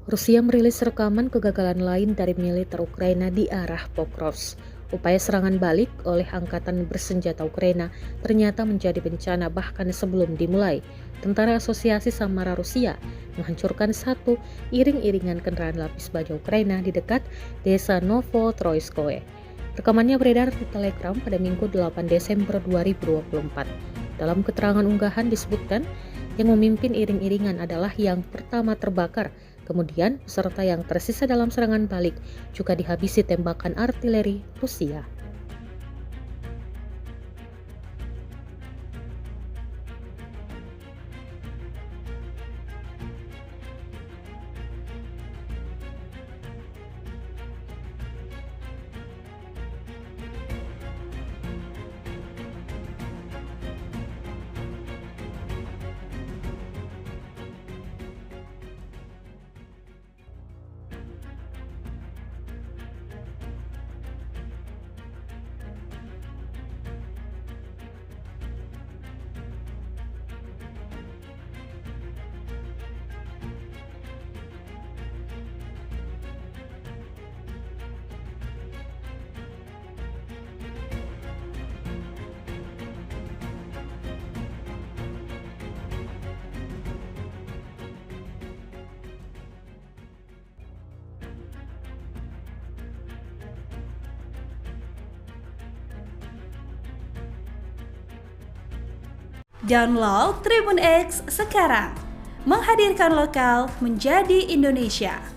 Rusia merilis rekaman kegagalan lain dari militer Ukraina di arah Pokrovsk. Upaya serangan balik oleh angkatan bersenjata Ukraina ternyata menjadi bencana bahkan sebelum dimulai. Tentara Asosiasi Samara Rusia menghancurkan satu iring-iringan kendaraan lapis baja Ukraina di dekat desa Novotroyskoye. Rekamannya beredar di Telegram pada Minggu 8 Desember 2024. Dalam keterangan unggahan disebutkan, yang memimpin iring-iringan adalah yang pertama terbakar. Kemudian, peserta yang tersisa dalam serangan balik juga dihabisi tembakan artileri Rusia. Download Tribun X sekarang, menghadirkan lokal menjadi Indonesia.